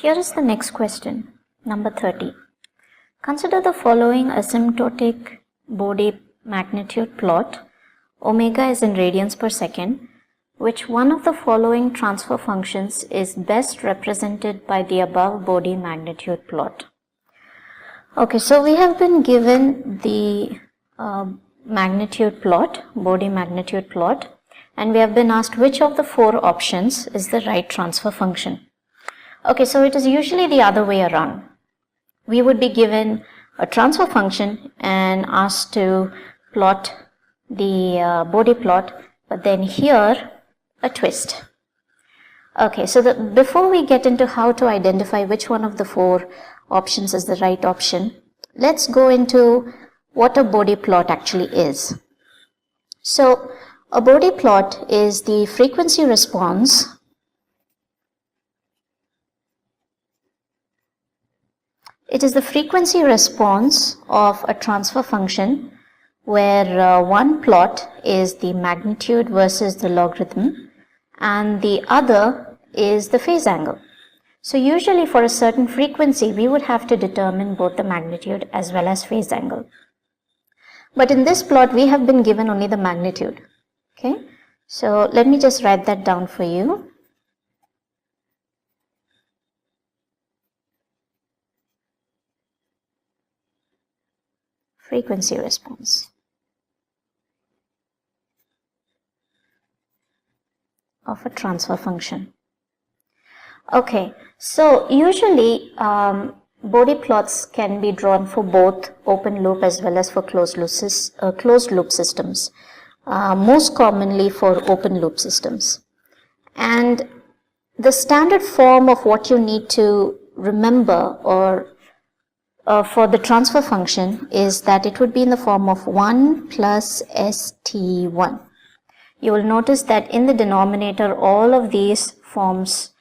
Here is the next question, number 30. Consider the following asymptotic body magnitude plot. Omega is in radians per second. Which one of the following transfer functions is best represented by the above body magnitude plot? Okay, so we have been given the magnitude plot, body magnitude plot, and we have been asked which of the four options is the right transfer function. Okay, so it is usually the other way around. We would be given a transfer function and asked to plot the body plot, but then here a twist. Okay, so before we get into how to identify which one of the four options is the right option, let's go into what a body plot actually is. So a body plot is the frequency response of a transfer function where one plot is the magnitude versus the logarithm and the other is the phase angle. So usually for a certain frequency we would have to determine both the magnitude as well as phase angle. But in this plot we have been given only the magnitude. Okay, so let me just write that down for you. Frequency response of a transfer function. Okay, so usually body plots can be drawn for both open loop as well as for closed loop systems, most commonly for open loop systems. And the standard form of what you need to remember or for the transfer function is that it would be in the form of 1 plus st1. You will notice that in the denominator all of these forms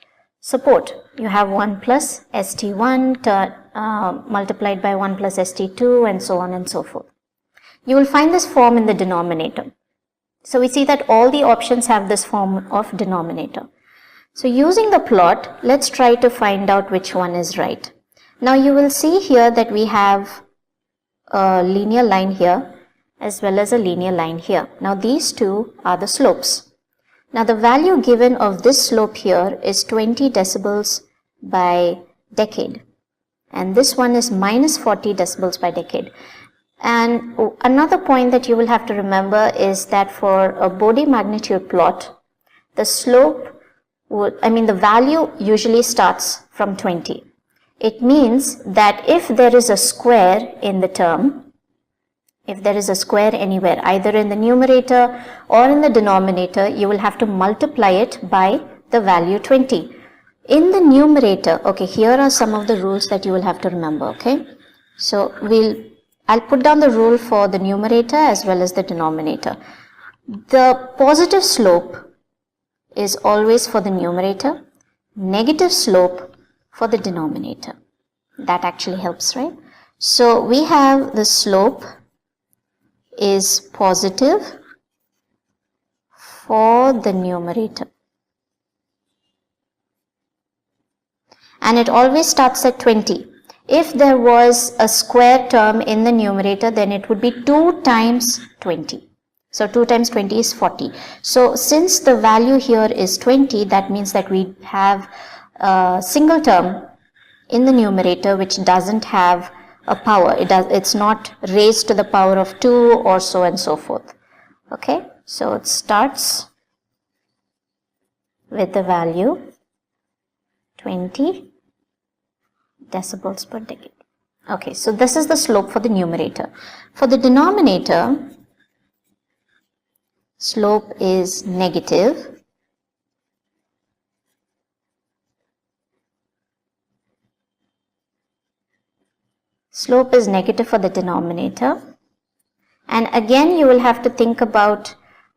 support. You have 1 plus st1 multiplied by 1 plus st2 and so on and so forth. You will find this form in the denominator. So we see that all the options have this form of denominator. So using the plot, let's try to find out which one is right. Now you will see here that we have a linear line here as well as a linear line here. Now these two are the slopes. Now the value given of this slope here is 20 decibels by decade, and this one is minus 40 decibels by decade. And another point that you will have to remember is that for a body magnitude plot, the slope the value usually starts from 20. It means that if there is a square in the term, if there is a square anywhere, either in the numerator or in the denominator, you will have to multiply it by the value 20. In the numerator, okay, here are some of the rules that you will have to remember, okay. So I'll put down the rule for the numerator as well as the denominator. The positive slope is always for the numerator, negative slope for the denominator. That actually helps, right? So we have the slope is positive for the numerator, and it always starts at 20. If there was a square term in the numerator, then it would be 2 times 20. So 2 times 20 is 40. So since the value here is 20, that means that we have a single term in the numerator which doesn't have a power. It's not raised to the power of 2 or so and so forth. Okay, so it starts with the value 20 decibels per decade. Okay, so this is the slope for the numerator. For the denominator, slope is negative. Slope is negative for the denominator, and again you will have to think about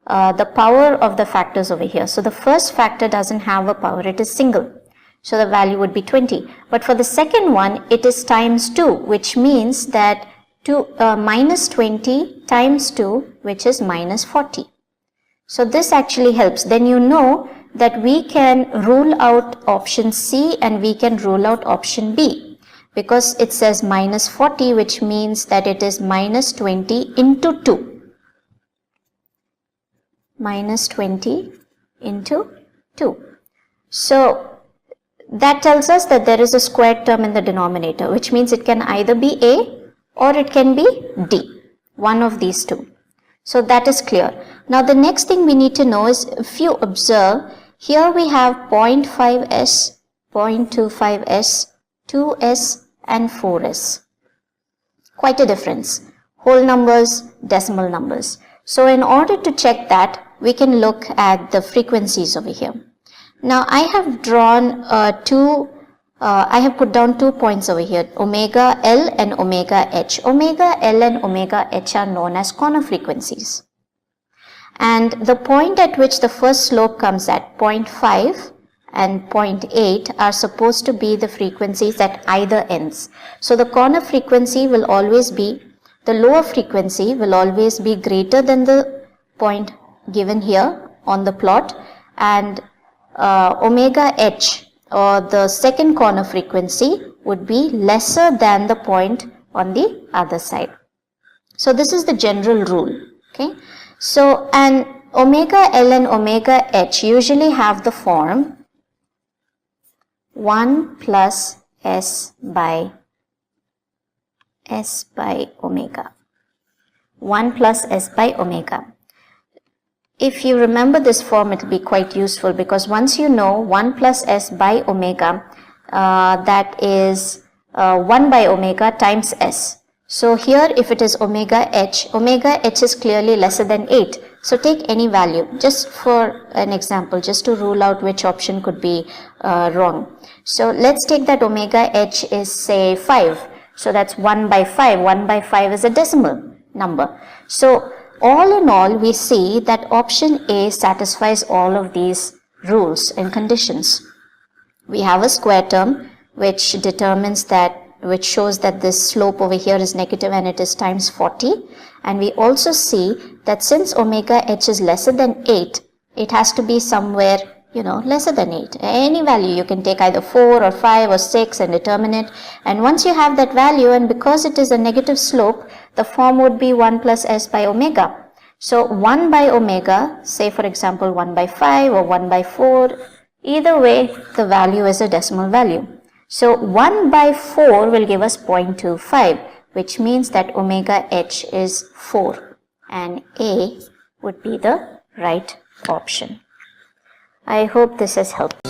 the power of the factors over here. So the first factor doesn't have a power, it is single, so the value would be 20. But for the second one, it is times 2, which means that minus 20 times 2, which is minus 40. So this actually helps. Then you know that we can rule out option C and we can rule out option B, because it says minus 40, which means that it is minus 20 into 2. Minus 20 into 2. So that tells us that there is a squared term in the denominator, which means it can either be A or it can be D, one of these two. So that is clear. Now the next thing we need to know is, if you observe, here we have 0.5s, 0.25s, 2s and 4s. Quite a difference. Whole numbers, decimal numbers. So in order to check that, we can look at the frequencies over here. Now I have drawn I have put down 2 points over here, omega L and omega H. Omega L and omega H are known as corner frequencies. And the point at which the first slope comes at, 0.5 and 0.8, are supposed to be the frequencies at either ends. So the corner frequency will always be, the lower frequency will always be greater than the point given here on the plot, and omega H, or the second corner frequency, would be lesser than the point on the other side. So this is the general rule. Okay. So, and omega L and omega H usually have the form 1 plus S by omega. 1 plus S by omega. If you remember this form, it will be quite useful, because once you know 1 plus S by omega, that is 1 by omega times S. So here if it is omega H is clearly lesser than 8. So take any value, just for an example, just to rule out which option could be wrong. So let's take that omega H is, say, 5. So that's 1 by 5. 1 by 5 is a decimal number. So all in all, we see that option A satisfies all of these rules and conditions. We have a square term which determines that, which shows that this slope over here is negative and it is times 40. And we also see that since omega H is lesser than 8, it has to be somewhere, lesser than 8. Any value, you can take either 4 or 5 or 6 and determine it. And once you have that value, and because it is a negative slope, the form would be 1 plus S by omega. So 1 by omega, say for example 1 by 5 or 1 by 4, either way the value is a decimal value. So 1 by 4 will give us 0.25, which means that omega H is 4, and A would be the right option. I hope this has helped.